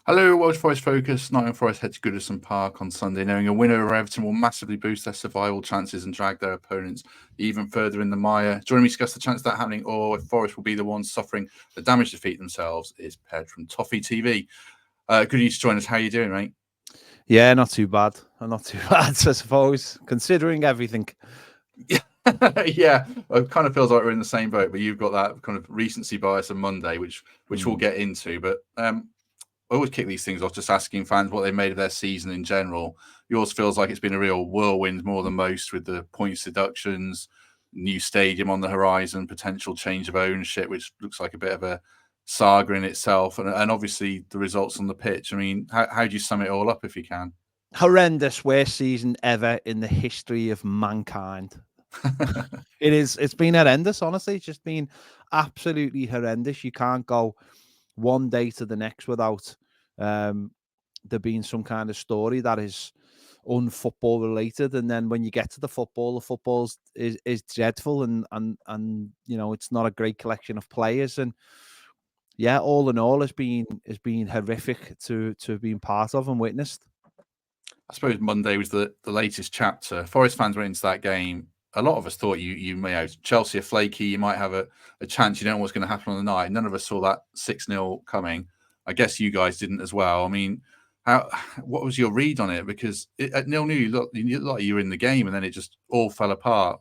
Hello, Welsh Forest Focus. Nottingham Forest head to Goodison Park on Sunday, knowing a win over Everton will massively boost their survival chances and drag their opponents even further in the mire. Joining me to discuss the chance of that happening, or if Forest will be the ones suffering the damage defeat themselves, is Ped from Toffee TV. Good of you to join us. How are you doing, mate? Yeah, not too bad. Not too bad, I suppose, considering everything. Yeah, it kind of feels like we're in the same boat, but you've got that kind of recency bias on Monday, which we'll get into. But I always kick these things off just asking fans what they made of their season in general. Yours feels like it's been a real whirlwind more than most, with the points deductions, new stadium on the horizon, potential change of ownership, which looks like a bit of a saga in itself, and obviously the results on the pitch. I mean, how do you sum it all up if you can? Horrendous, worst season ever in the history of mankind. It's been horrendous, honestly. It's just been absolutely horrendous. You can't go one day to the next without there being some kind of story that is unfootball related, and then when you get to the football is dreadful, and it's not a great collection of players, and yeah, all in all, has been horrific to have been part of and witnessed. I suppose Monday was the latest chapter. Forest fans went into that game. A lot of us thought you may have Chelsea are flaky. You might have a chance. You don't know what's going to happen on the night. None of us saw that 6-0 coming. I guess you guys didn't as well. I mean, what was your read on it? Because at 0-0, you looked like you were in the game, and then it just all fell apart.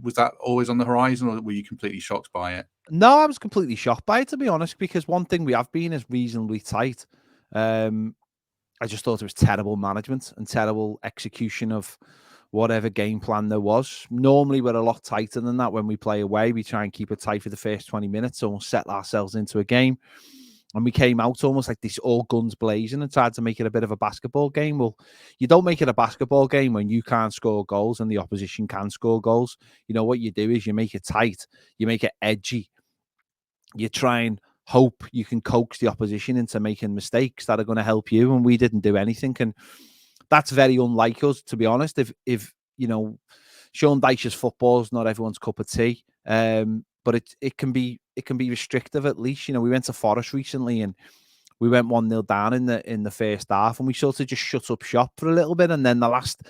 Was that always on the horizon, or were you completely shocked by it? No, I was completely shocked by it, to be honest, because one thing we have been is reasonably tight. I just thought it was terrible management and terrible execution of whatever game plan there was. Normally, we're a lot tighter than that when we play away. We try and keep it tight for the first 20 minutes, almost set ourselves into a game. And we came out almost like this, all guns blazing, and tried to make it a bit of a basketball game. Well, you don't make it a basketball game when you can't score goals and the opposition can score goals. You know, what you do is you make it tight, you make it edgy, you try and hope you can coax the opposition into making mistakes that are going to help you. And we didn't do anything. And that's very unlike us, to be honest. If Sean Dyche's football is not everyone's cup of tea, but it can be restrictive at least. We went to Forest recently and we went 1-0 down in the first half, and we sort of just shut up shop for a little bit. And then the last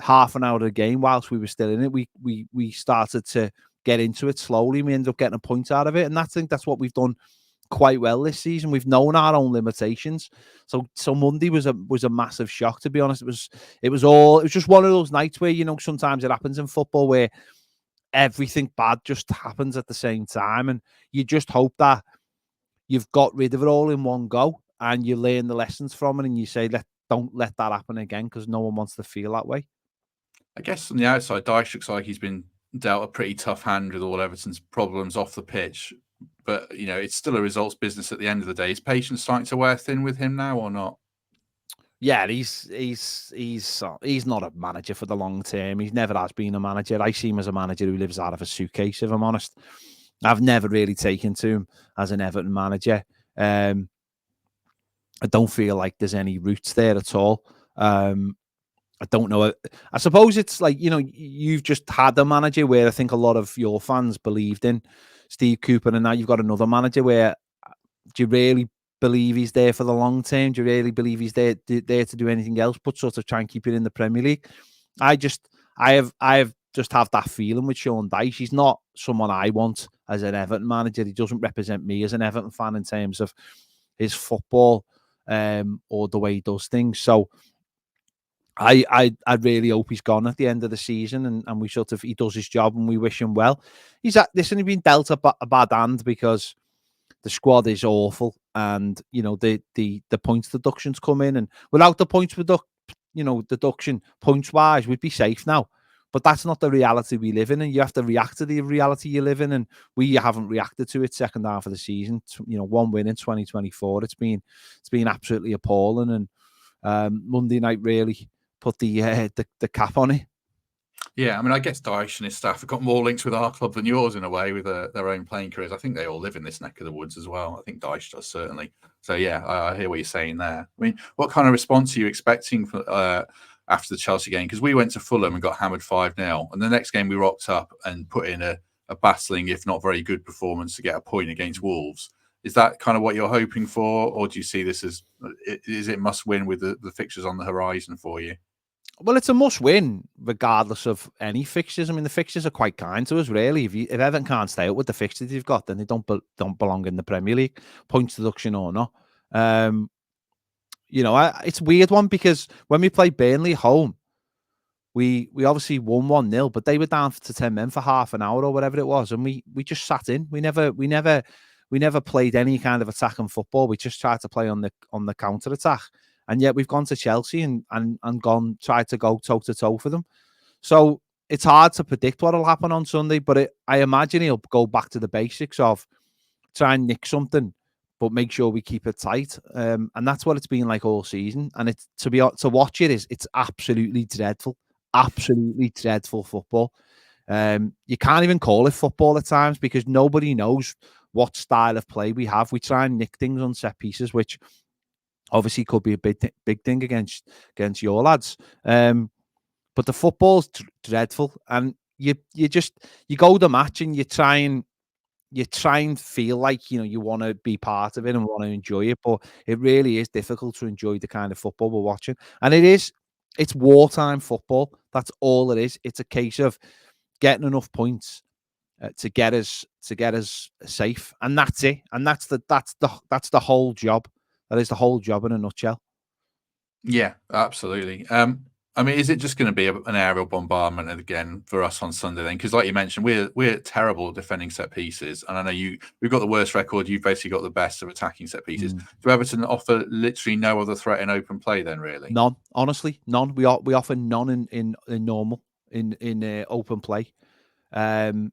half an hour of the game, whilst we were still in it, we started to get into it slowly. We ended up getting a point out of it, and I think that's what we've done quite well this season. We've known our own limitations. So Monday was a massive shock, to be honest. It was just one of those nights where, sometimes it happens in football where everything bad just happens at the same time, and you just hope that you've got rid of it all in one go and you learn the lessons from it, and you say, don't let that happen again, because no one wants to feel that way. I guess on the outside, Dyche looks like he's been dealt a pretty tough hand with all Everton's problems off the pitch. But, it's still a results business at the end of the day. Is patience starting to wear thin with him now or not? Yeah, he's not a manager for the long term. He never has been a manager. I see him as a manager who lives out of a suitcase, if I'm honest. I've never really taken to him as an Everton manager. I don't feel like there's any roots there at all. I don't know. I suppose it's like, you've just had a manager where I think a lot of your fans believed in, Steve Cooper, and now you've got another manager where, do you really believe he's there for the long term? Do you really believe he's there to do anything else but sort of try and keep it in the Premier League? I have just have that feeling with Sean Dyche. He's not someone I want as an Everton manager. He doesn't represent me as an Everton fan in terms of his football or the way he does things. So I really hope he's gone at the end of the season, and we sort of, he does his job and we wish him well. He's been dealt a bad hand because the squad is awful, and the points deductions come in, and without the points deduction points wise, we'd be safe now. But that's not the reality we live in, and you have to react to the reality you live in, and we haven't reacted to it. Second half of the season, one win in 2024. It's been absolutely appalling, and Monday night really put the cap on it. Yeah, I mean, I guess Dyche and his staff have got more links with our club than yours in a way, with their own playing careers. I think they all live in this neck of the woods as well. I think Dyche does, certainly. So, yeah, I hear what you're saying there. I mean, what kind of response are you expecting after the Chelsea game? Because we went to Fulham and got hammered 5-0. And the next game we rocked up and put in a battling, if not very good, performance to get a point against Wolves. Is that kind of what you're hoping for, or do you see this as is it must win with the fixtures on the horizon for you? Well, it's a must win regardless of any fixtures. I mean, the fixtures are quite kind to us, really. If Everton can't stay up with the fixtures you've got, then they don't belong in the Premier League, points deduction or not. It's a weird one because when we played Burnley home, we obviously won 1-0, but they were down to 10 men for half an hour or whatever it was, and we just sat in. We never played any kind of attacking football. We just tried to play on the counter attack, and yet we've gone to Chelsea and tried to go toe to toe for them. So it's hard to predict what will happen on Sunday, but I imagine he'll go back to the basics of try and nick something, but make sure we keep it tight. And that's what it's been like all season. And it's to watch it's absolutely dreadful. Absolutely dreadful football. You can't even call it football at times because nobody knows what style of play we have. We try and nick things on set pieces, which obviously could be a big thing against your lads. But the football's dreadful, and you go the match and you try and feel like you want to be part of it and want to enjoy it, but it really is difficult to enjoy the kind of football we're watching. And it's wartime football. That's all it is. It's a case of getting enough points to get us safe, and that's it. And that's the whole job. That is the whole job in a nutshell. Yeah, absolutely. I mean, is it just going to be an aerial bombardment again for us on Sunday then? Because, like you mentioned, we're terrible at defending set pieces, and I know we've got the worst record. You've basically got the best of attacking set pieces. Do Everton offer literally no other threat in open play then? Really, none. Honestly, none. We offer none in normal in open play, and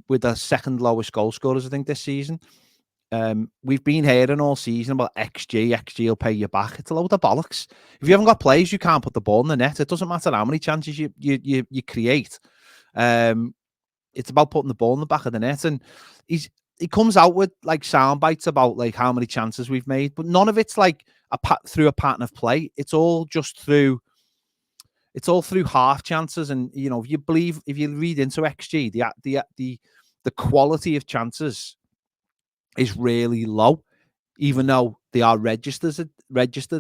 with the second lowest goal scorers I think this season. We've been hearing all season about XG will pay you back. It's a load of bollocks. If you haven't got plays, you can't put the ball in the net. It doesn't matter how many chances you create. It's about putting the ball in the back of the net. And he comes out with like sound bites about like how many chances we've made, but none of it's like through a pattern of play. It's all through half chances. And if you read into XG, the quality of chances is really low, even though they are registered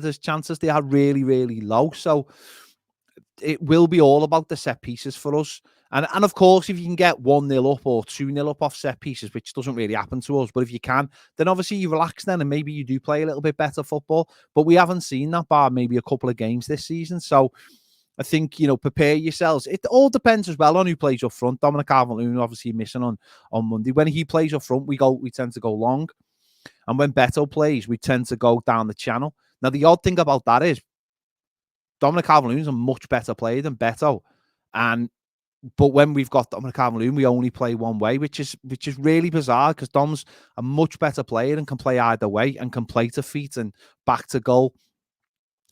as chances. They are really, really low. So it will be all about the set pieces for us. And of course, if you can get 1-0 up or 2-0 up off set pieces, which doesn't really happen to us, but if you can, then obviously you relax then and maybe you do play a little bit better football. But we haven't seen that bar maybe a couple of games this season. So I think, prepare yourselves. It all depends as well on who plays up front. Dominic Calvert-Lewin obviously missing on Monday. When he plays up front, we tend to go long. And when Beto plays, we tend to go down the channel. Now, the odd thing about that is Dominic Calvert-Lewin is a much better player than Beto. But when we've got Dominic Calvert-Lewin, we only play one way, which is really bizarre because Dom's a much better player and can play either way and can play to feet and back to goal.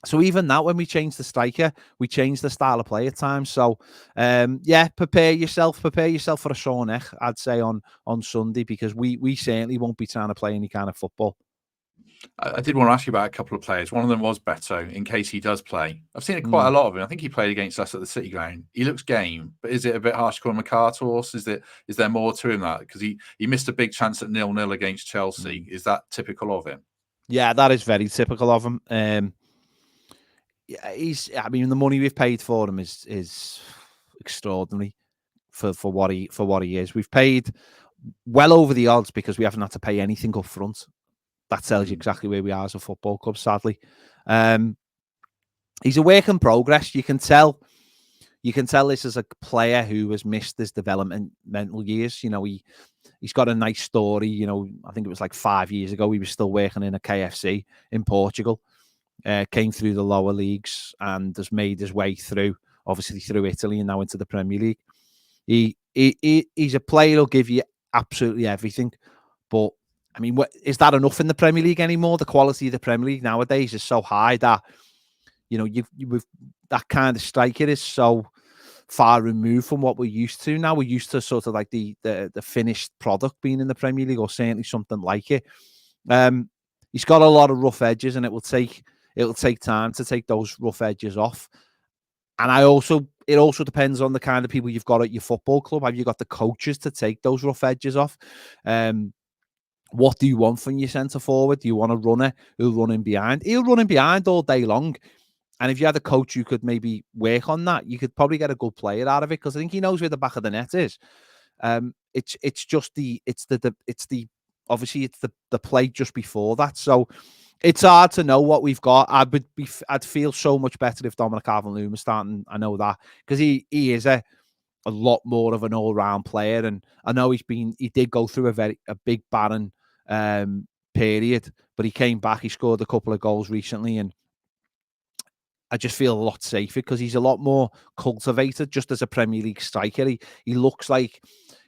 So even that, when we change the striker, we change the style of play at times. So, prepare yourself for a Sean Dyche, I'd say, on Sunday, because we certainly won't be trying to play any kind of football. I did want to ask you about a couple of players. One of them was Beto, in case he does play. I've seen quite a lot of him. I think he played against us at the City Ground. He looks game, but is it a bit harsh to call him a cart horse? Is there more to him that? Because he missed a big chance at 0-0 against Chelsea. Is that typical of him? Yeah, that is very typical of him. The money we've paid for him is extraordinary for what he is. We've paid well over the odds because we haven't had to pay anything up front. That tells you exactly where we are as a football club, sadly. He's a work in progress. You can tell this is a player who has missed his developmental years. He's got a nice story. I think it was like 5 years ago, he was still working in a KFC in Portugal. Came through the lower leagues and has made his way through, obviously through Italy and now into the Premier League. He's a player who'll give you absolutely everything. But, I mean, is that enough in the Premier League anymore? The quality of the Premier League nowadays is so high that, with that kind of striker is so far removed from what we're used to now. We're used to sort of like the finished product being in the Premier League, or certainly something like it. He's got a lot of rough edges, and it will take time to take those rough edges off. And it also depends on the kind of people you've got at your football club. Have you got the coaches to take those rough edges off? what do you want from your centre forward? Do you want a runner who'll run in behind? He'll run in behind all day long. And if you had a coach who could maybe work on that, you could probably get a good player out of it, because I think he knows where the back of the net is. It's just obviously it's the play just before that. So it's hard to know what we've got. I'd feel so much better if Dominic Calvert-Lewin was starting. I know that, because he is a lot more of an all-round player, and I know he did go through a big barren period, but he came back. He scored a couple of goals recently, and I just feel a lot safer because he's a lot more cultivated just as a Premier League striker. He looks like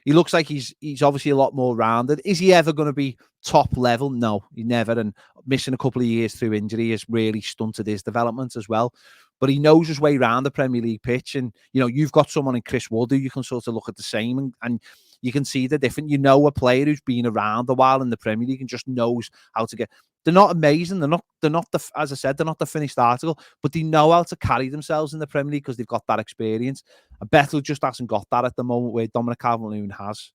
he's obviously a lot more rounded. Is he ever going to be top level? No, he never. And missing a couple of years through injury has really stunted his development as well. But he knows his way around the Premier League pitch. And, you've got someone in Chris Wood who you can sort of look at the same, and you can see the difference. A player who's been around a while in the Premier League and just knows how to get. They're not amazing. They're not as I said, they're not the finished article, but they know how to carry themselves in the Premier League because they've got that experience. And Bethel just hasn't got that at the moment, where Dominic Calvert-Lewin has.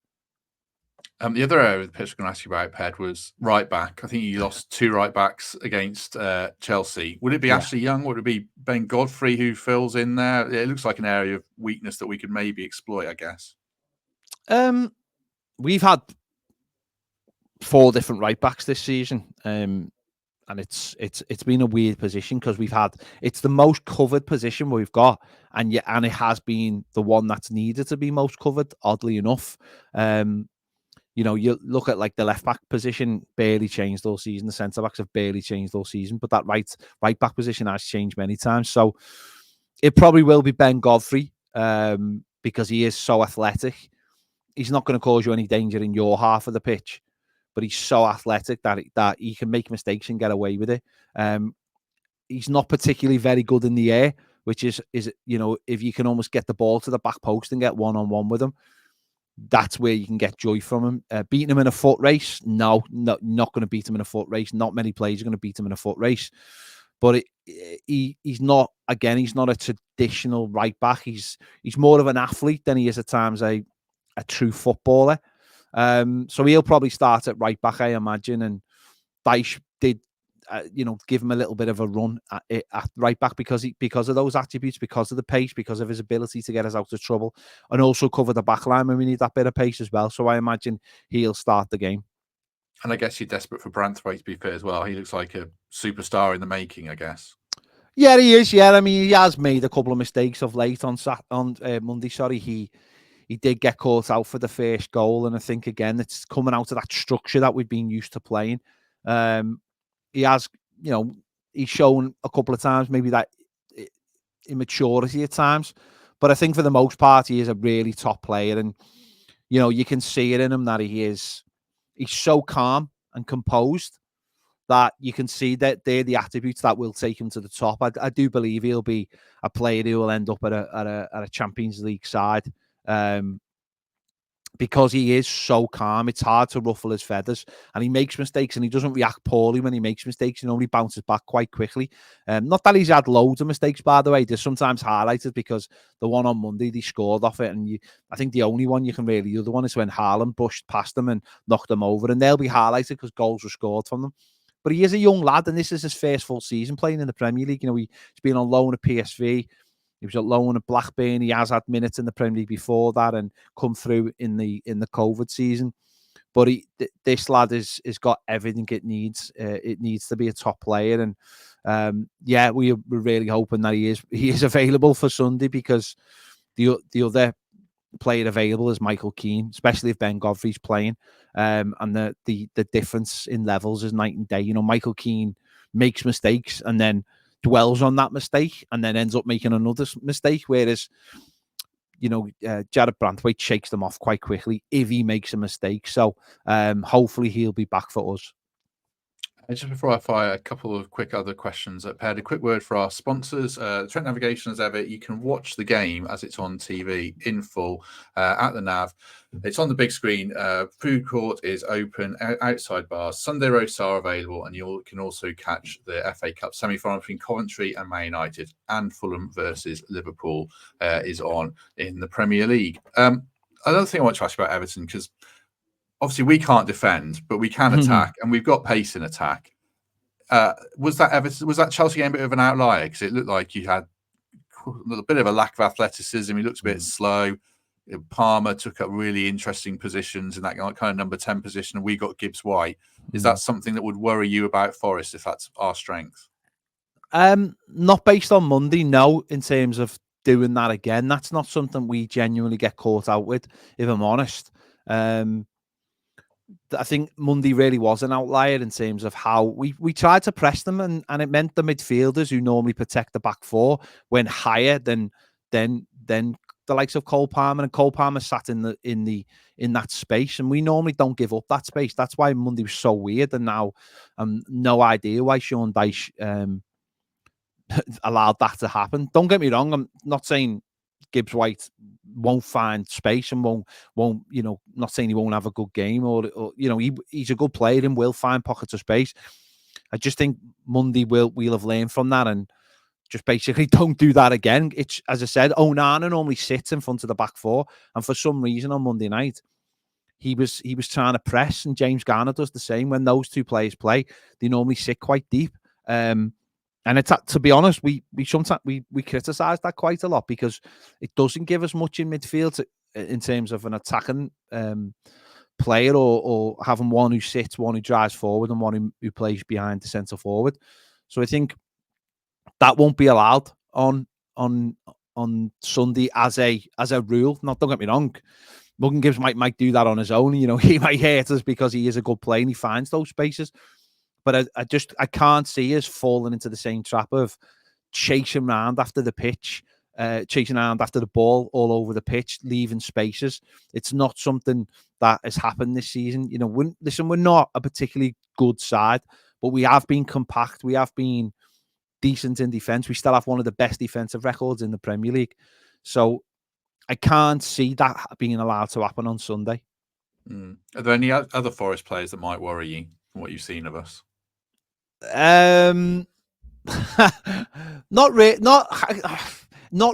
The other area of the pitch I'm going to ask you about, Ped, was right back. I think you lost 2 right backs against Chelsea. Would it be Ashley Young? Would it be Ben Godfrey who fills in there? It looks like an area of weakness that we could maybe exploit, I guess. We've had 4 different right backs this season, and it's been a weird position because it's the most covered position we've got, and it has been the one that's needed to be most covered, oddly enough. You look at like the left back position, barely changed all season. The centre backs have barely changed all season, but that right back position has changed many times. So it probably will be Ben Godfrey, because he is so athletic. He's not going to cause you any danger in your half of the pitch, but he's so athletic that he can make mistakes and get away with it. He's not particularly very good in the air, which is if you can almost get the ball to the back post and get one-on-one with him, that's where you can get joy from him. Beating him in a foot race, no, not going to beat him in a foot race. Not many players are going to beat him in a foot race. But he's not a traditional right back. He's more of an athlete than he is at times a true footballer. So he'll probably start at right back, I imagine. And Dyche did, give him a little bit of a run at right back because of those attributes, because of the pace, because of his ability to get us out of trouble, and also cover the back line when we need that bit of pace as well. So I imagine he'll start the game. And I guess you're desperate for Branthwaite to be fair as well. He looks like a superstar in the making, I guess. Yeah, he is. Yeah, I mean, he has made a couple of mistakes of late on Monday. Sorry, he did get caught out for the first goal, and I think again it's coming out of that structure that we've been used to playing. He has, he's shown a couple of times maybe that immaturity at times, but I think for the most part he is a really top player, and you can see it in him that he's so calm and composed that you can see that they're the attributes that will take him to the top. I do believe he'll be a player who will end up at a Champions League side. Because he is so calm, it's hard to ruffle his feathers, and he makes mistakes, and he doesn't react poorly when he makes mistakes. He only bounces back quite quickly. Not that he's had loads of mistakes, by the way. They're sometimes highlighted because the one on Monday they scored off it, and I think the only one you can really, the other one is when Haaland brushed past them and knocked them over, and they'll be highlighted because goals were scored from them. But he is a young lad, and this is his first full season playing in the Premier League. He's been on loan at PSV. He was at loan at Blackburn. He has had minutes in the Premier League before that and come through in the COVID season. But this lad has got everything it needs. It needs to be a top player, and we're really hoping that he is available for Sunday, because the other player available is Michael Keane, especially if Ben Godfrey's playing. And the difference in levels is night and day. Michael Keane makes mistakes and then dwells on that mistake and then ends up making another mistake, whereas Jarrad Branthwaite shakes them off quite quickly if he makes a mistake. So hopefully he'll be back for us. Just before I fire a couple of quick other questions at Ped, a quick word for our sponsors. Trent Navigation, as ever, you can watch the game as it's on TV in full at the Nav. It's on the big screen. Food court is open, outside bars. Sunday roasts are available, and you can also catch the FA Cup semi-final between Coventry and Man United, and Fulham versus Liverpool is on in the Premier League. Another thing I want to ask you about Everton, because obviously we can't defend, but we can attack, and we've got pace in attack. Was that Chelsea game a bit of an outlier? Because it looked like you had a little bit of a lack of athleticism. He looks a bit slow. Palmer took up really interesting positions in that kind of number 10 position, and we got Gibbs White. Is that something that would worry you about Forest if that's our strength? Not based on Monday, no, in terms of doing that again. That's not something we genuinely get caught out with, if I'm honest. I think Monday really was an outlier in terms of how we tried to press them, and it meant the midfielders who normally protect the back four went higher than the likes of Cole Palmer, and Cole Palmer sat in that space, and we normally don't give up that space. That's why Monday was so weird, and now no idea why Sean Dyche allowed that to happen. Don't get me wrong, I'm not saying Gibbs White won't find space and won't not saying he won't have a good game, or he's a good player and will find pockets of space. I just think Monday we'll have learned from that and just basically don't do that again. It's, as I said, Onana normally sits in front of the back four, and for some reason on Monday night he was trying to press, and James Garner does the same. When those two players play, they normally sit quite deep. And it's, to be honest, we sometimes we criticise that quite a lot, because it doesn't give us much in midfield in terms of an attacking player, or having one who sits, one who drives forward, and one who plays behind the centre forward. So I think that won't be allowed on Sunday as a rule. Not, don't get me wrong, Morgan Gibbs might do that on his own. He might hurt us because he is a good player and he finds those spaces. But I can't see us falling into the same trap of chasing around after the pitch, chasing around after the ball all over the pitch, leaving spaces. It's not something that has happened this season. We're not a particularly good side, but we have been compact. We have been decent in defence. We still have one of the best defensive records in the Premier League. So I can't see that being allowed to happen on Sunday. Are there any other Forest players that might worry you from what you've seen of us? Not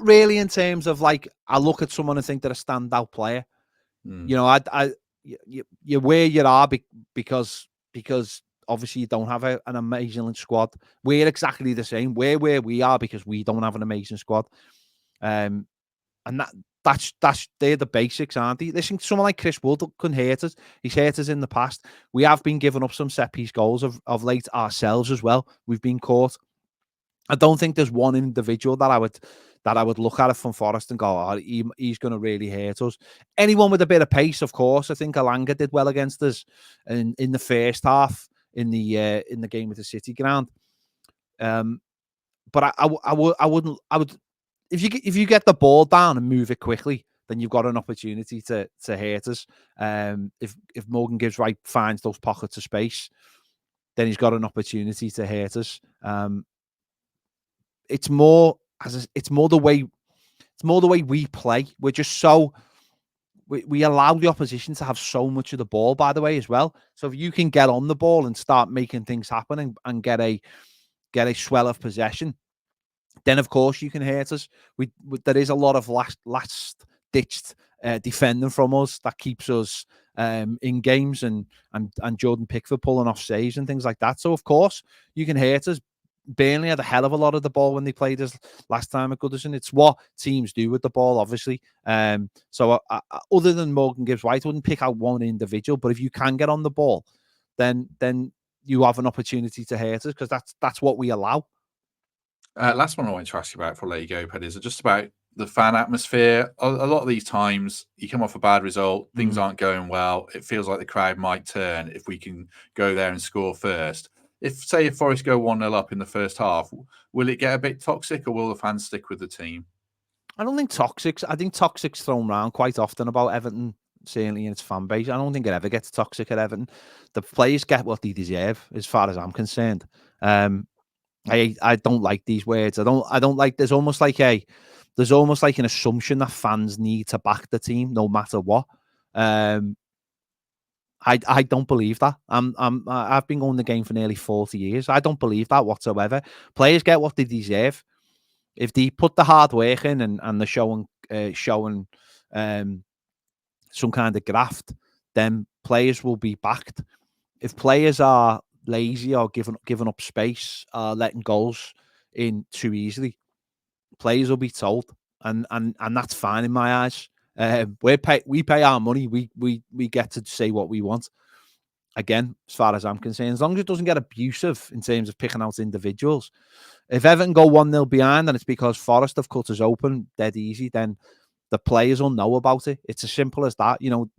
really in terms of, like, I look at someone and think they're a standout player. You're where you are because obviously you don't have an amazing squad. We're exactly the same. We're where we are because we don't have an amazing squad. And they're the basics, aren't they? Listen, someone like Chris Wood can hurt us. He's hurt us in the past. We have been giving up some set piece goals of late ourselves as well. We've been caught. I don't think there's one individual that I would look at it from Forest and go, oh, he's going to really hurt us. Anyone with a bit of pace, of course. I think Alanga did well against us in the first half in the game with the City ground. But I would. If you get the ball down and move it quickly, then you've got an opportunity to hurt us. If Morgan Gibbs White finds those pockets of space, then he's got an opportunity to hurt us. It's more the way we play. We're just so we allow the opposition to have so much of the ball, by the way, as well. So if you can get on the ball and start making things happen and get a swell of possession, then of course you can hurt us. There is a lot of last ditched defending from us that keeps us in games, and Jordan Pickford pulling off saves and things like that. So of course you can hurt us. Burnley had a hell of a lot of the ball when they played us last time at Goodison. It's what teams do with the ball, obviously. So other than Morgan Gibbs White, I wouldn't pick out one individual, but if you can get on the ball, then you have an opportunity to hurt us, because that's what we allow. Last one I wanted to ask you about before I let you go, Ped, is just about the fan atmosphere. A lot of these times you come off a bad result, things aren't going well. It feels like the crowd might turn if we can go there and score first. If Forest go 1-0 up in the first half, will it get a bit toxic, or will the fans stick with the team? I don't think toxic. I think toxic's thrown around quite often about Everton, certainly in its fan base. I don't think it ever gets toxic at Everton. The players get what they deserve, as far as I'm concerned. I don't like these words. I don't like. There's almost like an assumption that fans need to back the team no matter what. I don't believe that. I've been going the game for nearly 40 years. I don't believe that whatsoever. Players get what they deserve. If they put the hard work in and they're showing some kind of graft, then players will be backed. If players are lazy or giving up space, letting goals in too easily, players will be told, and that's fine in my eyes. We pay our money. We get to say what we want. Again, as far as I'm concerned, as long as it doesn't get abusive in terms of picking out individuals. If Everton go 1-0 behind and it's because Forest have cut us open dead easy, then the players will know about it. It's as simple as that. You know,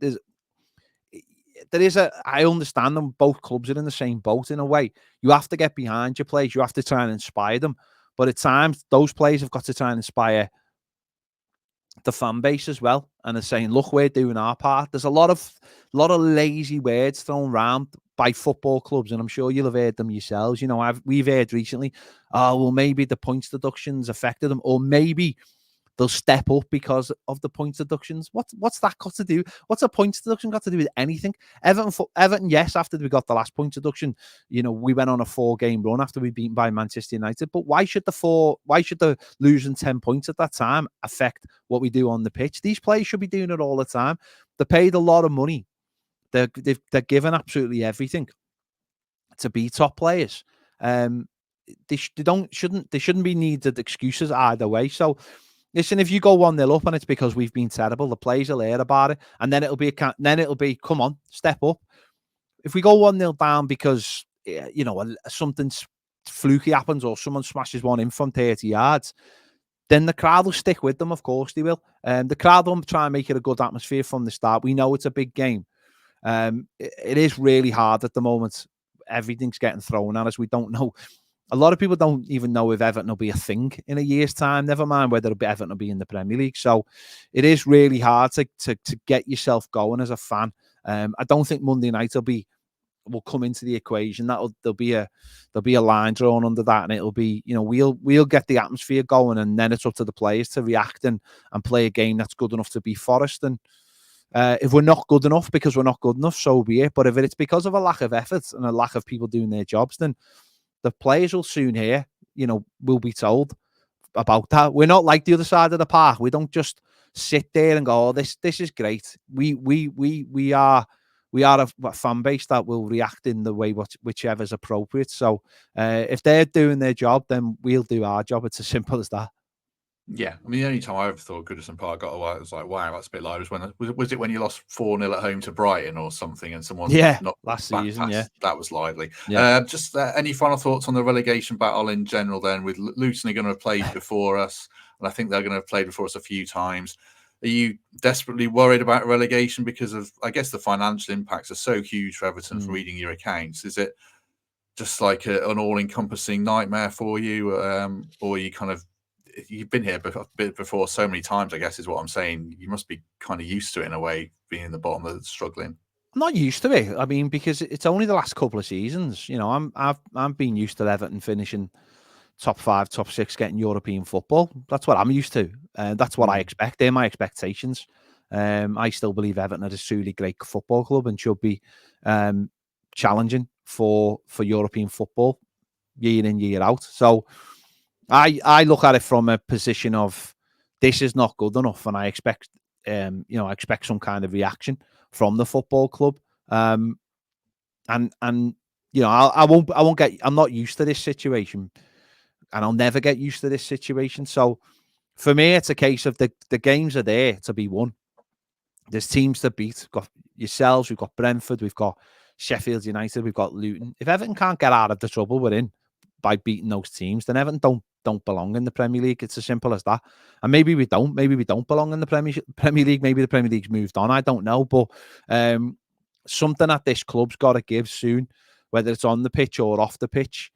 I understand them. Both clubs are in the same boat in a way. You have to get behind your players. You have to try and inspire them. But at times, those players have got to try and inspire the fan base as well, and are saying, "Look, we're doing our part." There's a lot of lazy words thrown around by football clubs, and I'm sure you'll have heard them yourselves. You know, we've heard recently, "Oh, well, maybe the points deductions affected them, or maybe they'll step up because of the points deductions." What's that got to do? What's a points deduction got to do with anything? Everton, yes, after we got the last point deduction, you know, we went on a 4-game run after we beaten by Manchester United. But why should the losing 10 points at that time affect what we do on the pitch? These players should be doing it all the time. They're paid a lot of money. They're given absolutely everything to be top players. They shouldn't be needed excuses either way. So, listen, if you go 1-0 up and it's because we've been terrible, the players will hear about it, and then it'll be come on, step up. If we go 1-0 down because you know something fluky happens or someone smashes one in from 30 yards, then the crowd will stick with them. Of course they will. The crowd will try and make it a good atmosphere from the start. We know it's a big game. It is really hard at the moment. Everything's getting thrown at us. We don't know. A lot of people don't even know if Everton will be a thing in a year's time, never mind whether Everton will be in the Premier League. So it is really hard to get yourself going as a fan. I don't think Monday night will come into the equation. There'll be a line drawn under that, and it'll be, you know, we'll get the atmosphere going, and then it's up to the players to react and play a game that's good enough to beat Forest. And if we're not good enough because we're not good enough, so be it. But if it's because of a lack of effort and a lack of people doing their jobs, then the players will soon hear, you know, we'll be told about that. We're not like the other side of the park. We don't just sit there and go, "Oh, this is great." We are a fan base that will react in the way whichever's appropriate. So if they're doing their job, then we'll do our job. It's as simple as that. Yeah, I mean, the only time I ever thought Goodison Park got away, I was like, wow, that's a bit light. Was it when you lost 4-0 at home to Brighton or something, and someone not last season, that was lively. Yeah. Just any final thoughts on the relegation battle in general? Then, with Luton are going to have played before us, and I think they're going to have played before us a few times. Are you desperately worried about relegation because of, I guess, the financial impacts are so huge for Everton from reading your accounts? Is it just like an all-encompassing nightmare for you, or you kind of, you've been here before so many times, I guess is what I'm saying. You must be kind of used to it in a way, being in the bottom of struggling. I'm not used to it. I mean, because it's only the last couple of seasons. You know, I've been used to Everton finishing top 5, top 6, getting European football. That's what I'm used to. That's what I expect. They're my expectations. I still believe Everton are a truly great football club and should be challenging for European football year in, year out. So I look at it from a position of, this is not good enough, and I expect I expect some kind of reaction from the football club. And you know, I won't get. I'm not used to this situation, and I'll never get used to this situation. So for me, it's a case of the games are there to be won. There's teams to beat. We've got yourselves. We've got Brentford. We've got Sheffield United. We've got Luton. If Everton can't get out of the trouble we're in by beating those teams, then Everton don't belong in the Premier League. It's as simple as that. And maybe we don't. Maybe we don't belong in the Premier League. Maybe the Premier League's moved on. I don't know. But something at this club's got to give soon, whether it's on the pitch or off the pitch.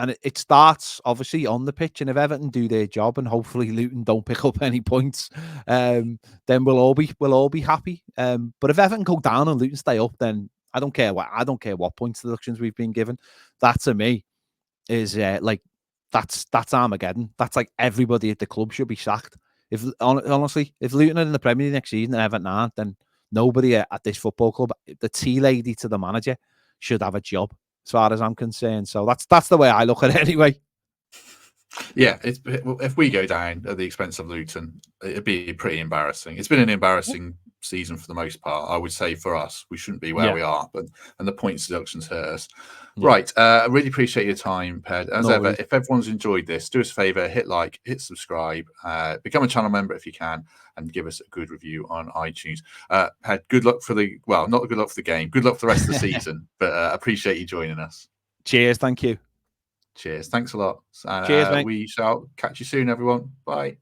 And it starts obviously on the pitch. And if Everton do their job, and hopefully Luton don't pick up any points, then we'll all be happy. But if Everton go down and Luton stay up, then I don't care what points deductions we've been given. That to me is that's Armageddon. That's like everybody at the club should be sacked. If honestly, if Luton are in the Premier League next season and Everton aren't, then nobody at this football club, the tea lady to the manager, should have a job, as far as I'm concerned. So that's the way I look at it anyway. Yeah, if we go down at the expense of Luton, it'd be pretty embarrassing. It's been an embarrassing season for the most part. I would say for us, we shouldn't be where we are, and the points deductions hurt us. Right. I really appreciate your time, Ped. As ever, if everyone's enjoyed this, do us a favor, hit like, hit subscribe, become a channel member if you can, and give us a good review on iTunes. Ped, good luck for not good luck for the game. Good luck for the rest of the season, but appreciate you joining us. Cheers. Thank you. Cheers. Thanks a lot. Cheers, mate. We shall catch you soon, everyone. Bye.